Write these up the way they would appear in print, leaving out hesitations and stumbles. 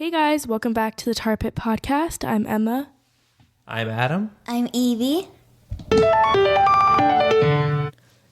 Hey guys, welcome back to the Tar Pit Podcast. I'm Emma. I'm Adam. I'm Evie.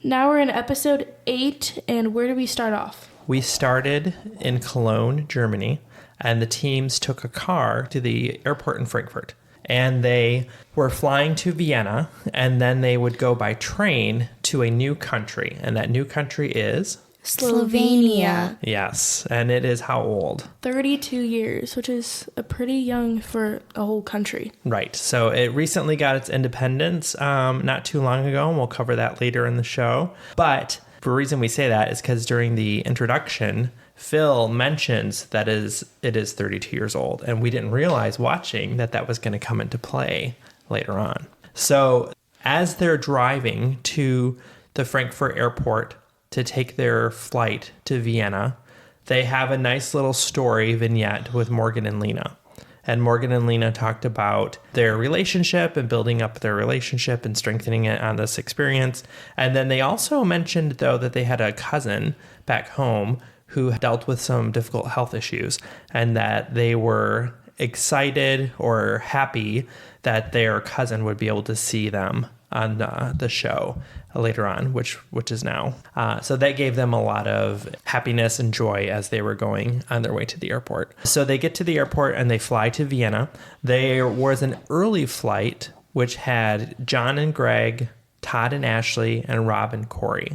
Now we're in episode 8, and where do we start off? We started in Cologne, Germany, and the teams took a car to the airport in Frankfurt. And they were flying to Vienna, and then they would go by train to a new country. And that new country is? Slovenia. Yes, and it is how old? 32 years, which is pretty young for a whole country. Right, so it recently got its independence not too long ago, and we'll cover that later in the show. But the reason we say that is because during the introduction, Phil mentions that it is 32 years old, and we didn't realize watching that was going to come into play later on. So as they're driving to the Frankfurt airport to take their flight to Vienna, they have a nice little story vignette with Morgan and Lena. And Morgan and Lena talked about their relationship and building up their relationship and strengthening it on this experience. And then they also mentioned, though, that they had a cousin back home who dealt with some difficult health issues, and that they were excited or happy that their cousin would be able to see them on the show later on, which is now. So that gave them a lot of happiness and joy as they were going on their way to the airport. So they get to the airport and they fly to Vienna. There was an early flight which had John and Greg, Todd and Ashley, and Rob and Corey.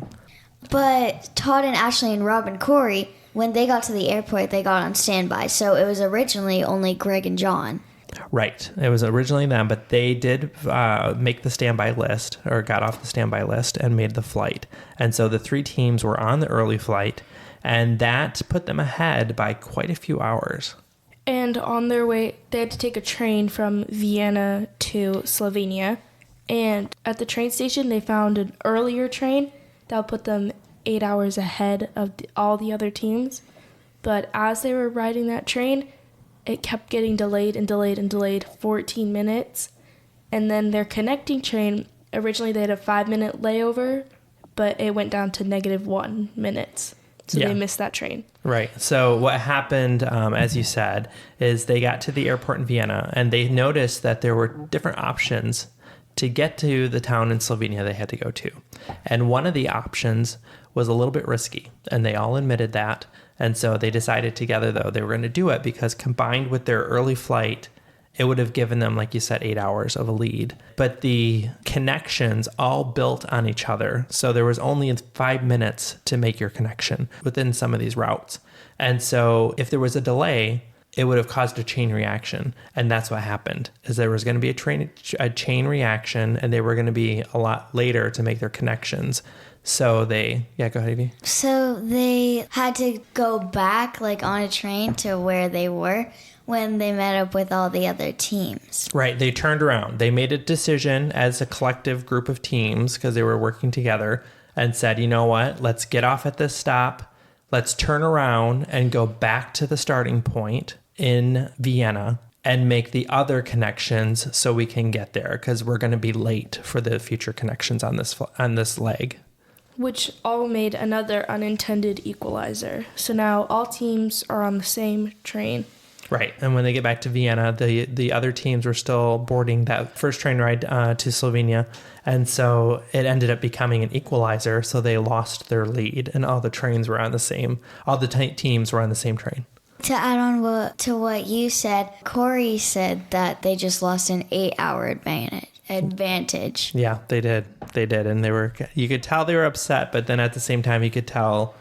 But Todd and Ashley and Rob and Corey, when they got to the airport, they got on standby. So it was originally only Greg and John. Right. It was originally them, but they did make the standby list, or got off the standby list and made the flight. And so the three teams were on the early flight, and that put them ahead by quite a few hours. And on their way, they had to take a train from Vienna to Slovenia. And at the train station, they found an earlier train that would put them 8 hours ahead of all the other teams. But as they were riding that train, it kept getting delayed 14 minutes. And then their connecting train, originally they had a 5-minute layover, but it went down to -1 minutes. So They missed that train. Right. So what happened, as you said, is they got to the airport in Vienna, and they noticed that there were different options to get to the town in Slovenia they had to go to. And one of the options was a little bit risky, and they all admitted that. And so they decided together, though, they were going to do it because combined with their early flight, it would have given them, like you said, 8 hours of a lead. But the connections all built on each other. So there was only 5 minutes to make your connection within some of these routes. And so if there was a delay, it would have caused a chain reaction. And that's what happened, is there was going to be a chain reaction, and they were going to be a lot later to make their connections. So go ahead, Evie. So they had to go back, on a train to where they were when they met up with all the other teams. Right. They turned around. They made a decision as a collective group of teams, because they were working together, and said, you know what, let's get off at this stop. Let's turn around and go back to the starting point in Vienna and make the other connections so we can get there, because we're going to be late for the future connections on this leg. Which all made another unintended equalizer. So now all teams are on the same train. Right. And when they get back to Vienna, the other teams were still boarding that first train ride to Slovenia. And so it ended up becoming an equalizer. So they lost their lead, and all the teams were on the same train. To add on to what you said, Corey said that they just lost an 8-hour advantage. Yeah, they did. And you could tell they were upset, but then at the same time, you could tell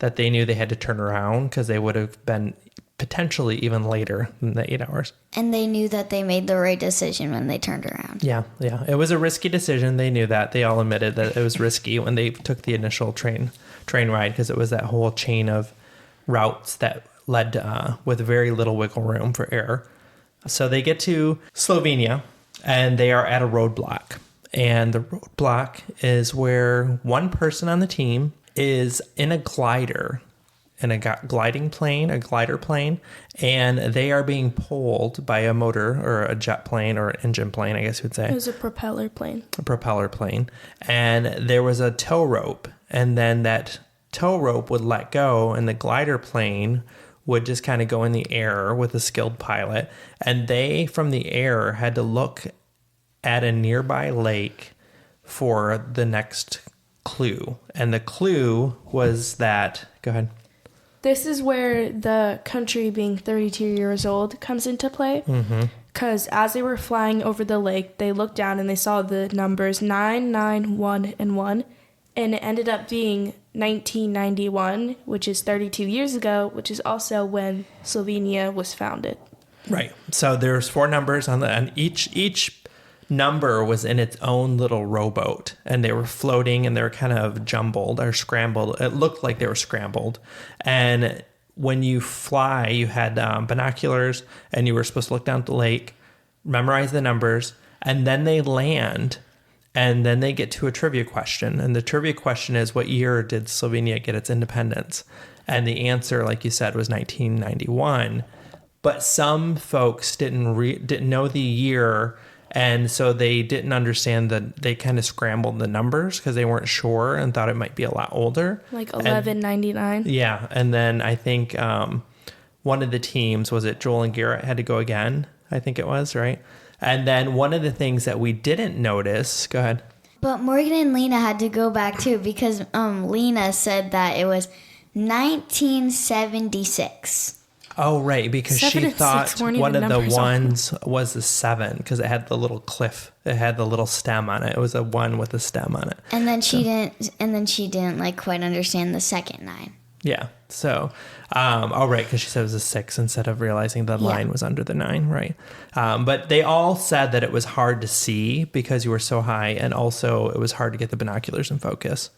that they knew they had to turn around, because they would have been potentially even later than the 8 hours. And they knew that they made the right decision when they turned around. Yeah. It was a risky decision. They knew that. They all admitted that it was risky when they took the initial train ride, because it was that whole chain of routes that led with very little wiggle room for error. So they get to Slovenia, and they are at a roadblock. And the roadblock is where one person on the team is in a glider, in a glider plane, and they are being pulled by a motor, or a jet plane, or an engine plane, I guess you would say. It was a propeller plane. And there was a tow rope, and then that tow rope would let go, and the glider plane would just kind of go in the air with a skilled pilot. And they, from the air, had to look at a nearby lake for the next clue. And the clue was that, go ahead. This is where the country being 32 years old comes into play. Because as they were flying over the lake, they looked down and they saw the numbers 9, 9, 1, and 1. And it ended up being 1991, which is 32 years ago, which is also when Slovenia was founded. Right. So there's 4 numbers on and each number was in its own little rowboat, and they were floating, and they were kind of jumbled or scrambled. It looked like they were scrambled. And when you fly, you had binoculars, and you were supposed to look down at the lake, memorize the numbers, and then they land, and then they get to a trivia question. And the trivia question is, what year did Slovenia get its independence? And the answer, like you said, was 1991. But some folks didn't know the year, and so they didn't understand that they kind of scrambled the numbers because they weren't sure and thought it might be a lot older. Like 1199. Yeah. And then I think one of the teams, was it Joel and Garrett, had to go again? I think it was, right? And then one of the things that we didn't notice, go ahead. But Morgan and Lena had to go back too because Lena said that it was 1976. Oh, right, because 7 she and thought 6 weren't one even of the numbers. ones was a 7 because it had the little cliff. It had the little stem on it. It was a 1 with a stem on it. And then she didn't like quite understand the second 9. Yeah. So, right, because she said it was a 6 instead of realizing the line was under the 9, right? But they all said that it was hard to see because you were so high, and also it was hard to get the binoculars in focus.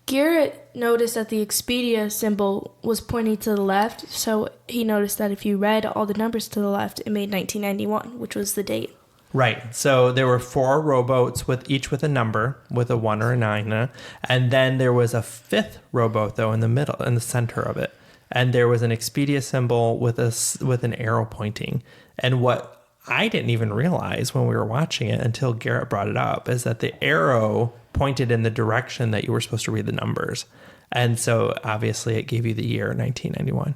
Garrett noticed that the Expedia symbol was pointing to the left, so he noticed that if you read all the numbers to the left, it made 1991, which was the date. Right. So there were 4 rowboats with each with a number, with a 1 or a 9, and then there was a 5th rowboat though in the middle, in the center of it, and there was an Expedia symbol with an arrow pointing. And what I didn't even realize when we were watching it until Garrett brought it up is that the arrow pointed in the direction that you were supposed to read the numbers, and so obviously it gave you the year 1991.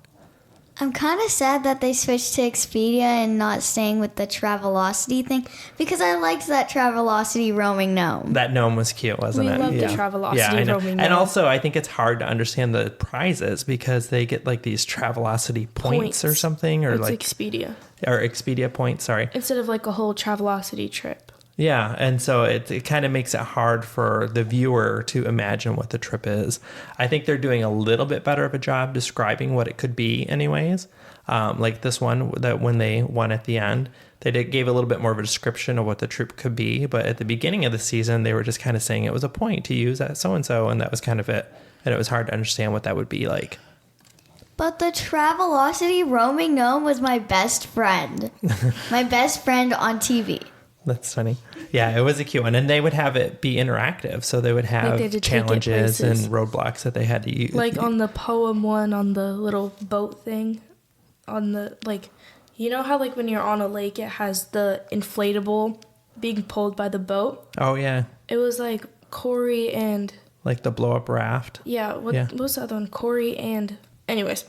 I'm kind of sad that they switched to Expedia and not staying with the Travelocity thing because I liked that Travelocity roaming gnome. That gnome was cute, wasn't We it? love the Travelocity I know. roaming And gnome. also, I think it's hard to understand the prizes because they get like these Travelocity points or something, or It's like Expedia. or Expedia points. Sorry. Instead of like a whole Travelocity trip. Yeah, and so it kind of makes it hard for the viewer to imagine what the trip is. I think they're doing a little bit better of a job describing what it could be, anyways. Like this one, that when they won at the end, they gave a little bit more of a description of what the trip could be. But at the beginning of the season, they were just kind of saying it was a point to use at so-and-so, and that was kind of it. And it was hard to understand what that would be like. But the Travelocity roaming gnome was my best friend. My best friend on TV. That's funny. Yeah, it was a cute one. And they would have it be interactive. So they would have they had to take it challenges and places. roadblocks that they had to use. Like on the poem one, on the little boat thing, on the, like, you know how like when you're on a lake, it has the inflatable being pulled by the boat? Oh, yeah. It was like Corey and, Like the blow-up raft. what Yeah. was the other one? Corey and, anyways,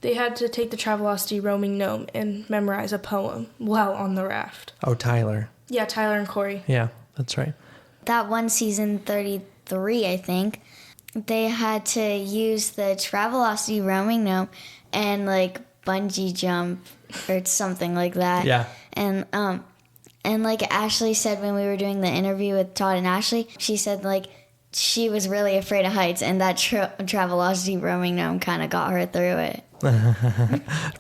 they had to take the Travelocity roaming gnome and memorize a poem while on the raft. Oh, Tyler. Yeah, Tyler and Corey. Yeah, that's right. That one season 33, I think, they had to use the Travelocity roaming gnome and like bungee jump or something like that. Yeah. And like Ashley said when we were doing the interview with Todd and Ashley, she said like she was really afraid of heights, and that Travelocity roaming gnome kind of got her through it.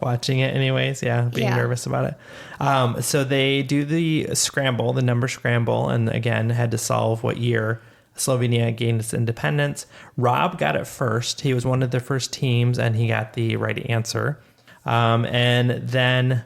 Watching it anyways, being nervous about it. So they do the scramble, the number scramble, and again had to solve what year Slovenia gained its independence. Rob got it first. He was one of the first teams, and he got the right answer. And then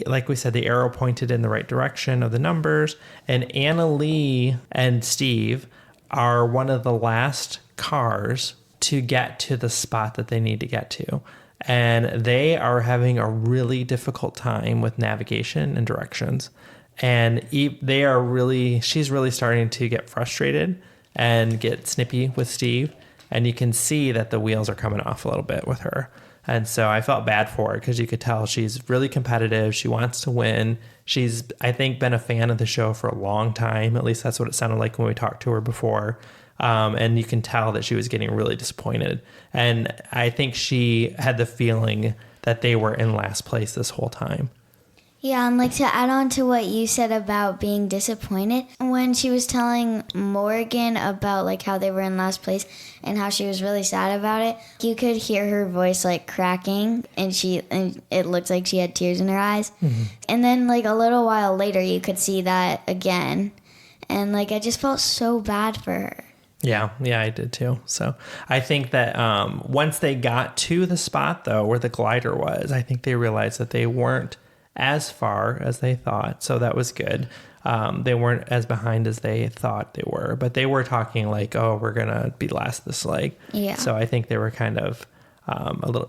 like we said, the arrow pointed in the right direction of the numbers, and Anna Lee and Steve are one of the last cars to get to the spot that they need to get to. And they are having a really difficult time with navigation and directions. And she's really starting to get frustrated and get snippy with Steve. And you can see that the wheels are coming off a little bit with her. And so I felt bad for her because you could tell she's really competitive. She wants to win. She's, I think, been a fan of the show for a long time. At least that's what it sounded like when we talked to her before. And you can tell that she was getting really disappointed. And I think she had the feeling that they were in last place this whole time. Yeah, and like to add on to what you said about being disappointed, when she was telling Morgan about like how they were in last place and how she was really sad about it, you could hear her voice like cracking, and it looked like she had tears in her eyes. Mm-hmm. And then like a little while later, you could see that again, and like I just felt so bad for her. Yeah, I did too. So I think that once they got to the spot though where the glider was, I think they realized that they weren't as far as they thought. So that was good. They weren't as behind as they thought they were, but they were talking like, oh, we're going to be last this leg. Yeah. So I think they were kind of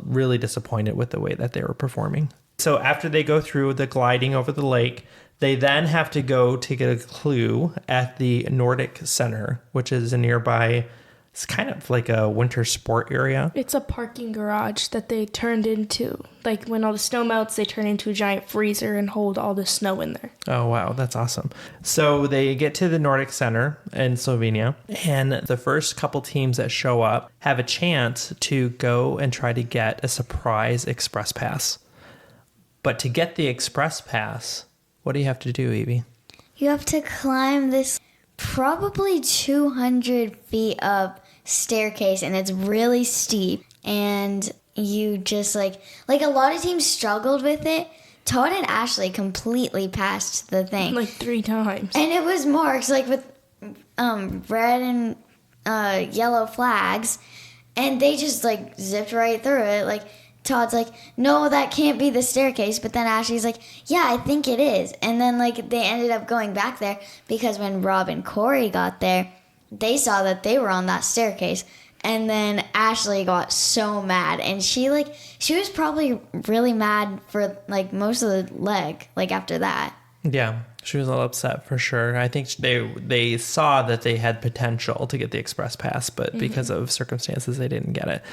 really disappointed with the way that they were performing. So after they go through the gliding over the lake, they then have to go to get a clue at the Nordic Center, which is a nearby, it's kind of like a winter sport area. It's a parking garage that they turned into, like when all the snow melts, they turn into a giant freezer and hold all the snow in there. Oh, wow. That's awesome. So they get to the Nordic Center in Slovenia, and the first couple teams that show up have a chance to go and try to get a surprise express pass. But to get the express pass, what do you have to do, Evie? You have to climb this probably 200 feet up staircase, and it's really steep, and you just like a lot of teams struggled with it. Todd and Ashley completely passed the thing like 3 times, and it was marked like with red and yellow flags, and they just like zipped right through it. Like Todd's like, no, that can't be the staircase. But then Ashley's like, yeah, I think it is. And then like they ended up going back there because when Rob and Corey got there, they saw that they were on that staircase. And then Ashley got so mad. And she was probably really mad for like most of the leg, like after that. Yeah, she was a little upset for sure. I think they saw that they had potential to get the express pass, but because of circumstances, they didn't get it.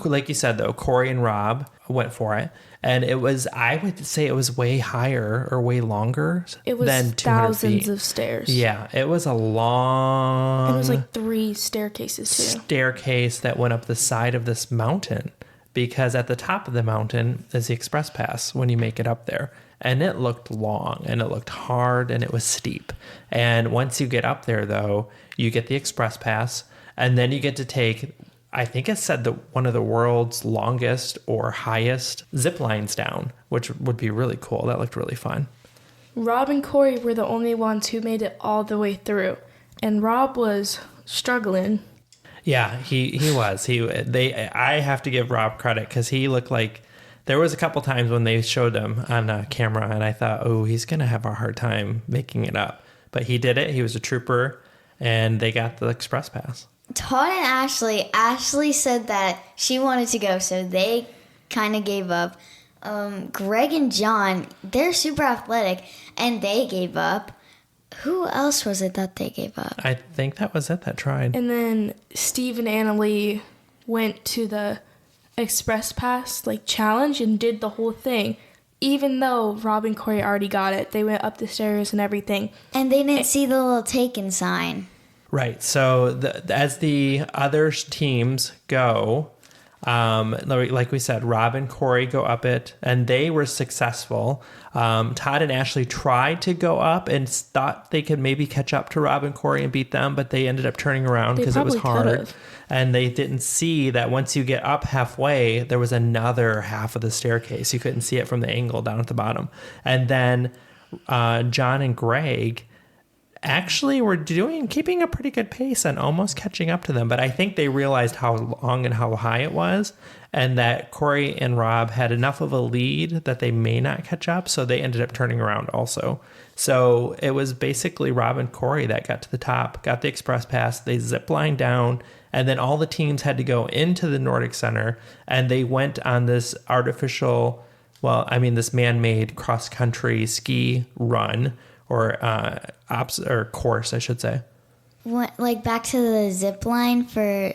Like you said, though, Corey and Rob went for it. And I would say it was way higher or way longer it was than 200 thousands feet. of stairs. Yeah, it was a long... It was like 3 staircases, too. Staircase that went up the side of this mountain, because at the top of the mountain is the express pass when you make it up there. And it looked long, and it looked hard, and it was steep. And once you get up there, though, you get the express pass, and then you get to take, I think it said one of the world's longest or highest zip lines down, which would be really cool. That looked really fun. Rob and Corey were the only ones who made it all the way through, and Rob was struggling. Yeah, he was. I have to give Rob credit because he looked like... There was a couple times when they showed him on camera, and I thought, oh, he's going to have a hard time making it up. But he did it. He was a trooper, and they got the express pass. Todd and Ashley said that she wanted to go, so they kind of gave up. Greg and John, they're super athletic, and they gave up. Who else was it that they gave up? I think that was it that tried. And then Steve and Annalie went to the express pass challenge and did the whole thing, even though Rob and Corey already got it. They went up the stairs and everything, and they didn't see the little taken sign. Right. So as the other teams go, like we said, Rob and Corey go up it, and they were successful. Todd and Ashley tried to go up and thought they could maybe catch up to Rob and Corey and beat them, but they ended up turning around because it was hard. Could've. And they didn't see that once you get up halfway, there was another half of the staircase. You couldn't see it from the angle down at the bottom. And then John and Greg actually were keeping a pretty good pace and almost catching up to them. But I think they realized how long and how high it was, and that Corey and Rob had enough of a lead that they may not catch up. So they ended up turning around also. So it was basically Rob and Corey that got to the top, got the express pass. They ziplined down, and then all the teams had to go into the Nordic Center, and they went on this this man-made cross-country ski run, or course, I should say. Back to the zip line for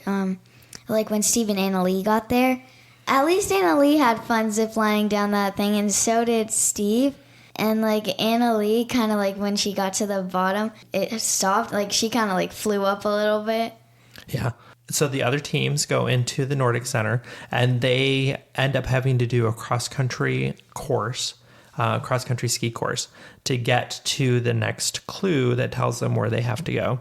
when Steve and Annalie got there, At least Anna Lee had fun ziplining down that thing, and so did Steve. And like Anna Lee, kind of like when she got to the bottom, it stopped. Like she kind of like flew up a little bit. Yeah. So the other teams go into the Nordic Center, and they end up having to do a cross-country course, cross-country ski course, to get to the next clue that tells them where they have to go.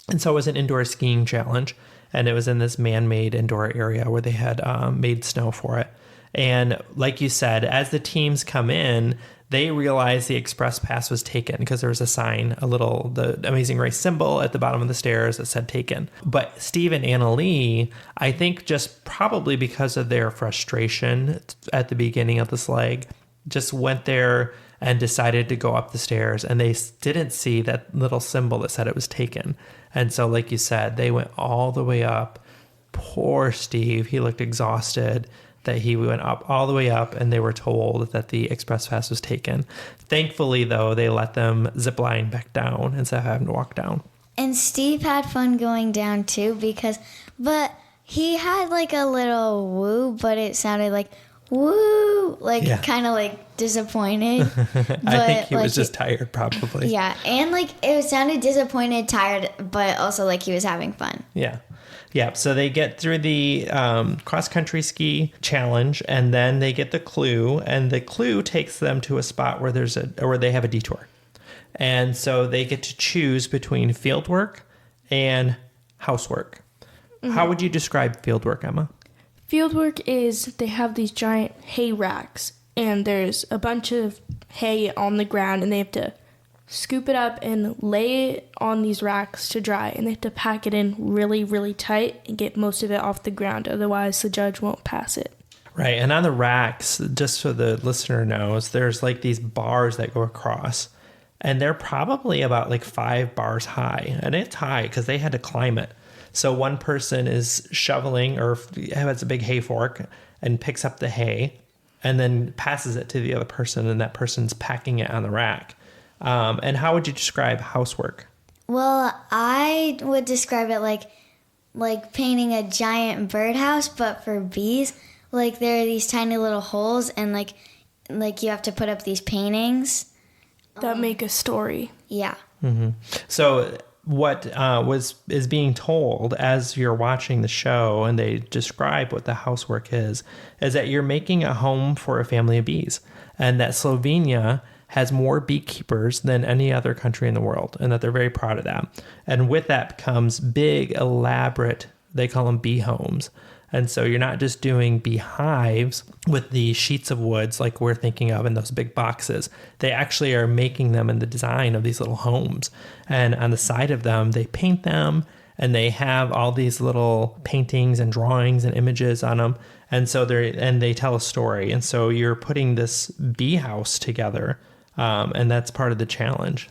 And so it was an indoor skiing challenge, and it was in this man-made indoor area where they had made snow for it. And like you said, as the teams come in, they realized the express pass was taken because there was a sign, the Amazing Race symbol at the bottom of the stairs that said taken. But Steve and Anna Lee, I think just probably because of their frustration at the beginning of this leg, just went there and decided to go up the stairs, and they didn't see that little symbol that said it was taken. And so, like you said, they went all the way up. Poor Steve. He looked exhausted that he went up all the way up, and they were told that the express pass was taken. Thankfully, though, they let them zip line back down instead of having to walk down. And Steve had fun going down too but he had like a little woo, but it sounded like woo, like kind of like disappointed. But I think he like, was just tired, probably. Yeah, and like it sounded disappointed, tired, but also like he was having fun. Yeah. Yeah, so they get through the cross-country ski challenge, and then they get the clue, and the clue takes them to a spot where where they have a detour. And so they get to choose between fieldwork and housework. Mm-hmm. How would you describe fieldwork, Emma? Fieldwork is they have these giant hay racks, and there's a bunch of hay on the ground, and they have to scoop it up and lay it on these racks to dry, and they have to pack it in really, really tight and get most of it off the ground. Otherwise, the judge won't pass it. Right. And on the racks, just so the listener knows, there's like these bars that go across, and they're probably about like 5 bars high. And it's high because they had to climb it. So one person is shoveling or has a big hay fork and picks up the hay and then passes it to the other person, and that person's packing it on the rack. And how would you describe housework? Well, I would describe it like painting a giant birdhouse, but for bees. Like there are these tiny little holes, and like you have to put up these paintings that make a story. Yeah. Mm-hmm. So what is being told as you're watching the show, and they describe what the housework is that you're making a home for a family of bees, and that Slovenia has more beekeepers than any other country in the world, and that they're very proud of that. And with that comes big, elaborate, they call them bee homes. And so you're not just doing beehives with the sheets of woods like we're thinking of in those big boxes. They actually are making them in the design of these little homes. And on the side of them, they paint them, and they have all these little paintings and drawings and images on them. And so they tell a story. And so you're putting this bee house together. And that's part of the challenge.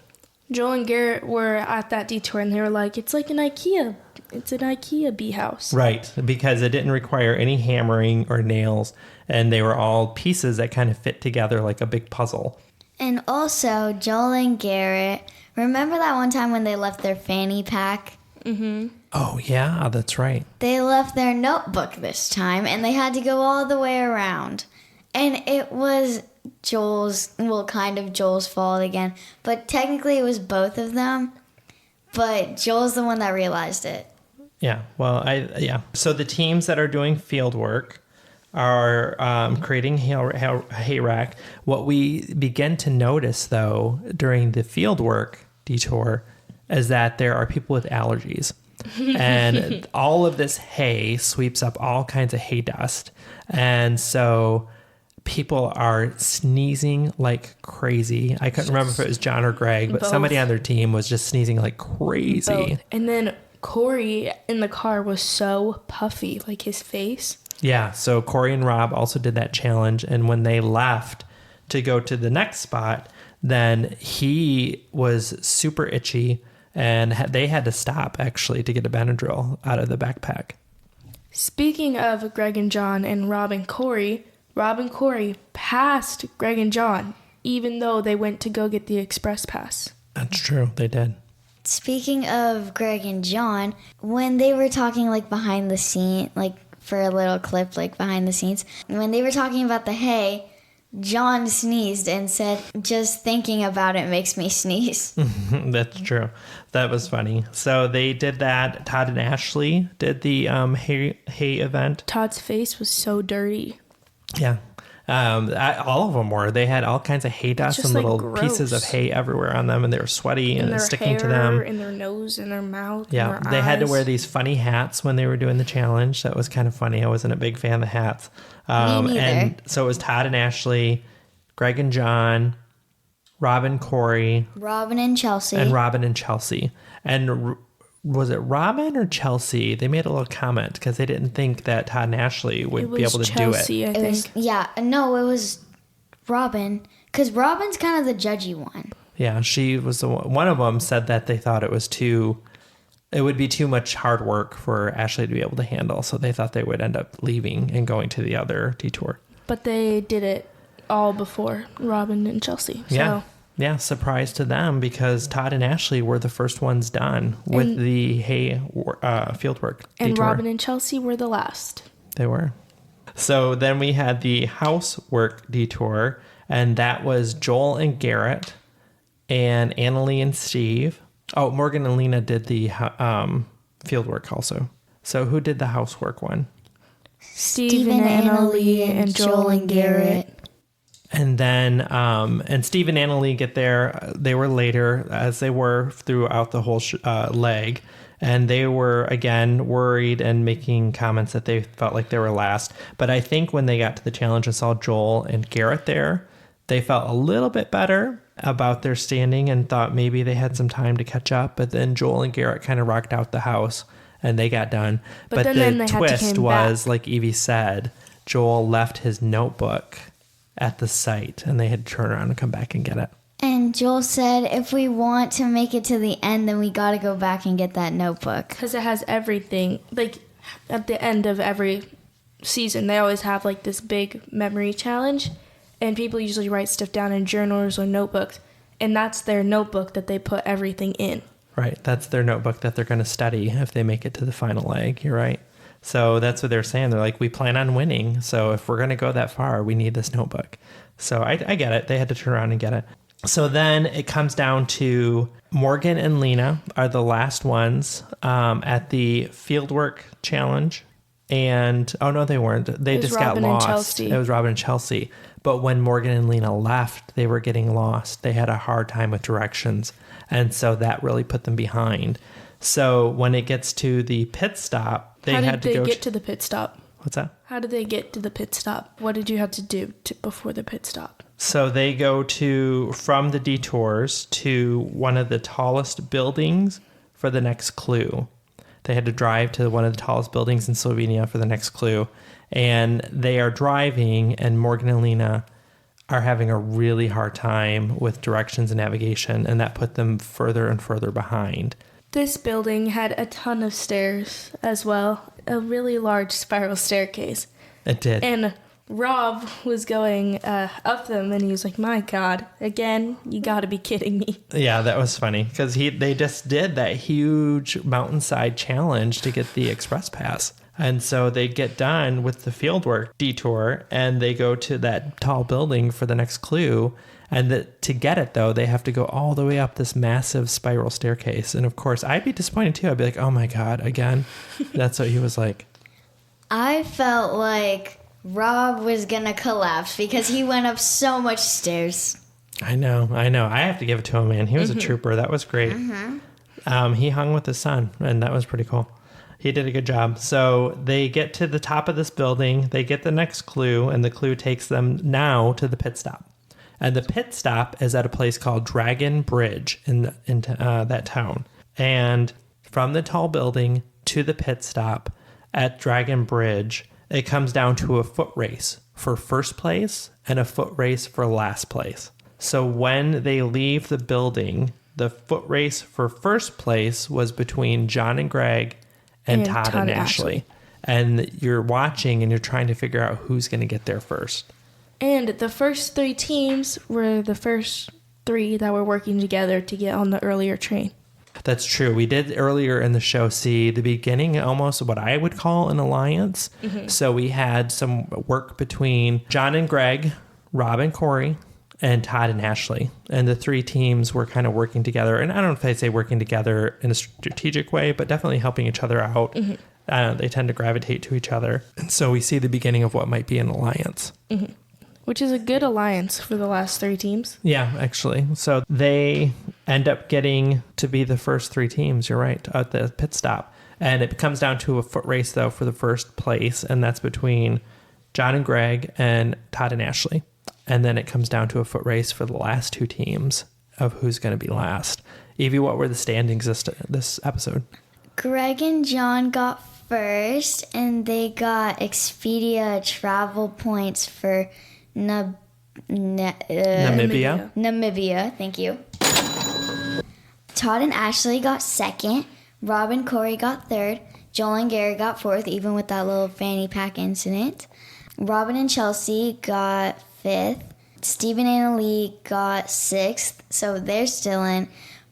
Joel and Garrett were at that detour, and they were like, it's like an IKEA. It's an IKEA bee house. Right, because it didn't require any hammering or nails, and they were all pieces that kind of fit together like a big puzzle. And also, Joel and Garrett, remember that one time when they left their fanny pack? Mm-hmm. Oh, yeah, that's right. They left their notebook this time, and they had to go all the way around. And it was Joel's fault again. But technically it was both of them. But Joel's the one that realized it. Yeah, well, So the teams that are doing field work are creating hay rack. What we begin to notice, though, during the field work detour is that there are people with allergies. And all of this hay sweeps up all kinds of hay dust. And so people are sneezing like crazy. I couldn't remember if it was John or Greg, but somebody on their team was just sneezing like crazy. Both. And then Corey in the car was so puffy, like his face. Yeah, so Corey and Rob also did that challenge, and when they left to go to the next spot, then he was super itchy, and they had to stop, actually, to get a Benadryl out of the backpack. Speaking of Greg and John and Rob and Corey passed Greg and John, even though they went to go get the express pass. That's true, they did. Speaking of Greg and John, when they were talking like behind the scene, like for a little clip, like behind the scenes. And when they were talking about the hay, John sneezed and said, "Just thinking about it makes me sneeze." That's true. That was funny. So they did that. Todd and Ashley did the hay event. Todd's face was so dirty. Yeah. All of them were. They had all kinds of hay dust just, and like, little pieces of gross. hay everywhere on them, and they were sweaty and Their sticking hair, to them. in their nose, in their mouth, Yeah, in their they had to eyes. wear these funny hats when they were doing the challenge. That was kind of funny. I wasn't a big fan of the hats. neither. And so it was Todd and Ashley, Greg and John, Robin, Corey, Robin and Chelsea. and Robin and Chelsea. And was it Robin or Chelsea? They made a little comment because they didn't think that Todd and Ashley would It be was able to Chelsea, do it. I It think. was, it was Robin, because Robin's kind of the judgy one. Yeah, she was the one of them said that they thought it would be too much hard work for Ashley to be able to handle. So they thought they would end up leaving and going to the other detour. But they did it all before Robin and Chelsea. So. Yeah. Yeah, surprise to them because Todd and Ashley were the first ones done with the hay fieldwork And detour. Robin and Chelsea were the last. They were. So then we had the housework detour, and that was Joel and Garrett and Annalie and Steve. Oh, Morgan and Lena did the fieldwork also. So who did the housework one? Stephen, Annalie, and Joel and Garrett. And then, and Steve and Annalie get there. They were later, as they were throughout the whole leg. And they were, again, worried and making comments that they felt like they were last. But I think when they got to the challenge and saw Joel and Garrett there, they felt a little bit better about their standing and thought maybe they had some time to catch up. But then Joel and Garrett kind of rocked out the house and they got done. But then the they had to twist came was, back. like Evie said, Joel left his notebook at the site and they had to turn around and come back and get it. And Joel said, if we want to make it to the end, then we got to go back and get that notebook. Because it has everything. Like, at the end of every season, they always have, like, this big memory challenge. And people usually write stuff down in journals or notebooks. And that's their notebook that they put everything in. Right. That's their notebook that they're going to study if they make it to the final leg. You're right. So that's what they're saying. They're like, we plan on winning. So if we're going to go that far, we need this notebook. So I get it. They had to turn around and get it. So then it comes down to Morgan and Lena are the last ones at the fieldwork challenge. And, oh no, they weren't. They It was just Robin got and lost. Chelsea. It was Robin and Chelsea. But when Morgan and Lena left, they were getting lost. They had a hard time with directions. And so that really put them behind. So when it gets to the pit stop, they How had did to they go get to the pit stop? What's that? How did they get to the pit stop? What did you have to do before the pit stop? So they go from the detours to one of the tallest buildings for the next clue. They had to drive to one of the tallest buildings in Slovenia for the next clue. And they are driving, and Morgan and Lena are having a really hard time with directions and navigation, and that put them further and further behind. This building had a ton of stairs as well, a really large spiral staircase. It did. And Rob was going up them, and he was like, "My God, again? You got to be kidding me!" Yeah, that was funny because they just did that huge mountainside challenge to get the express pass. And so they get done with the fieldwork detour and they go to that tall building for the next clue. And to get it, though, they have to go all the way up this massive spiral staircase. And of course, I'd be disappointed too. I'd be like, oh my God, again. That's what he was like. I felt like Rob was going to collapse because he went up so much stairs. I know. I have to give it to him, man. He was a trooper. That was great. He hung with his son, and that was pretty cool. He did a good job. So they get to the top of this building. They get the next clue, and the clue takes them now to the pit stop. And the pit stop is at a place called Dragon Bridge in that town. And from the tall building to the pit stop at Dragon Bridge, it comes down to a foot race for first place and a foot race for last place. So when they leave the building, the foot race for first place was between John and Greg and Todd and Ashley. And you're watching and you're trying to figure out who's going to get there first. And the first 3 teams were the first 3 that were working together to get on the earlier train. That's true. We did earlier in the show see the beginning, almost what I would call an alliance. So we had some work between John and Greg, Rob and Corey, and Todd and Ashley. And the three teams were kind of working together. And I don't know if I'd say working together in a strategic way, but definitely helping each other out. They tend to gravitate to each other. And so we see the beginning of what might be an alliance. Which is a good alliance for the last 3 teams. Yeah, actually. So they end up getting to be the first 3 teams, you're right, at the pit stop. And it comes down to a foot race, though, for the first place. And that's between John and Greg and Todd and Ashley. And then it comes down to a foot race for the last 2 teams of who's going to be last. Evie, what were the standings this episode? Greg and John got first, and they got Expedia travel points for Namibia. Namibia, thank you. Todd and Ashley got second. Rob and Corey got third. Joel and Gary got fourth, even with that little fanny pack incident. Robin and Chelsea got fifth. Stephen and Lee got sixth, so they're still in.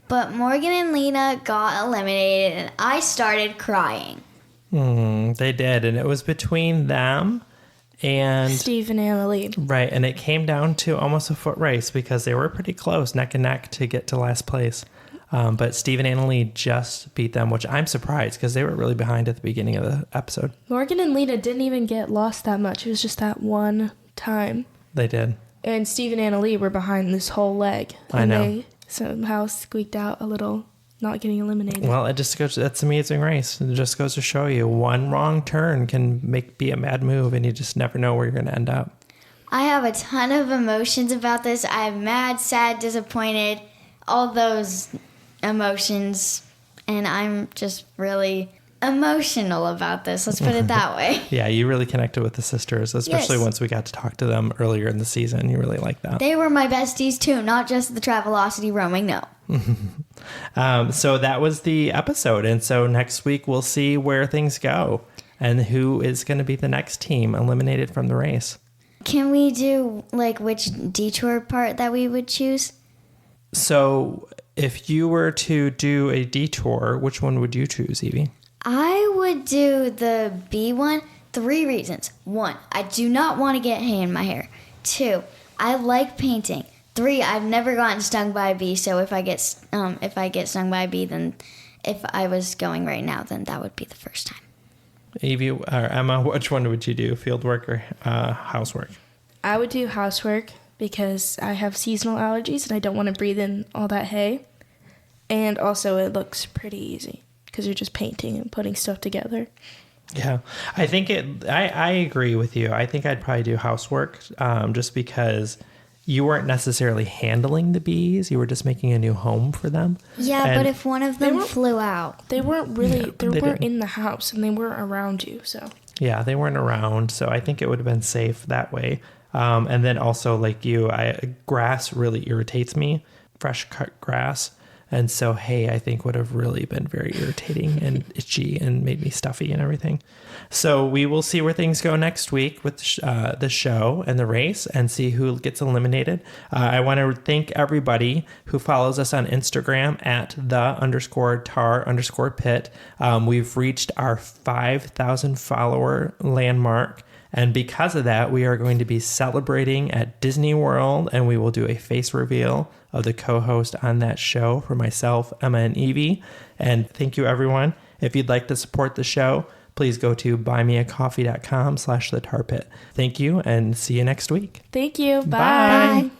But Morgan and Lena got eliminated, and I started crying. They did, and it was between them and Steve and Annalie. Right, and it came down to almost a foot race because they were pretty close, neck and neck, to get to last place. But Steve and Annalie just beat them, which I'm surprised because they were really behind at the beginning of the episode. Morgan and Lena didn't even get lost that much. It was just that one time. They did. And Steve and Annalie were behind this whole leg. I And know. they somehow squeaked out a little, not getting eliminated. Well, it just goes. That's an amazing race. It just goes to show you one wrong turn can be a bad move, and you just never know where you're going to end up. I have a ton of emotions about this. I'm mad, sad, disappointed, all those emotions, and I'm just really emotional about this. Let's put it that way. Yeah, you really connected with the sisters, especially Yes. once we got to talk to them earlier in the season. You really liked that. They were my besties too, not just the Travelocity roaming, no. So that was the episode. And so next week we'll see where things go and who is going to be the next team eliminated from the race. Can we do, like, which detour part that we would choose? So if you were to do a detour, which one would you choose, Evie? I would do the B one. 3 reasons. 1, I do not want to get hay in my hair. 2, I like painting. 3, I've never gotten stung by a bee, so if I get stung by a bee, then if I was going right now, then that would be the first time. Evie or Emma, which one would you do, field work or housework? I would do housework because I have seasonal allergies and I don't want to breathe in all that hay. And also it looks pretty easy because you're just painting and putting stuff together. Yeah, I think I agree with you. I think I'd probably do housework just because you weren't necessarily handling the bees. You were just making a new home for them. Yeah, And- but if one of them flew out. They weren't really, they they weren't didn't. in the house and they weren't around you, so. Yeah, they weren't around, so I think it would have been safe that way. And then also, like you, grass really irritates me, fresh cut grass. And so hay, I think, would have really been very irritating and itchy and made me stuffy and everything. So we will see where things go next week with the show and the race and see who gets eliminated. I want to thank everybody who follows us on Instagram at _tar_pit. We've reached our 5,000 follower landmark. And because of that, we are going to be celebrating at Disney World, and we will do a face reveal of the co-host on that show for myself, Emma, and Evie. And thank you, everyone. If you'd like to support the show, please go to buymeacoffee.com/thetarpit. Thank you, and see you next week. Thank you. Bye. Bye.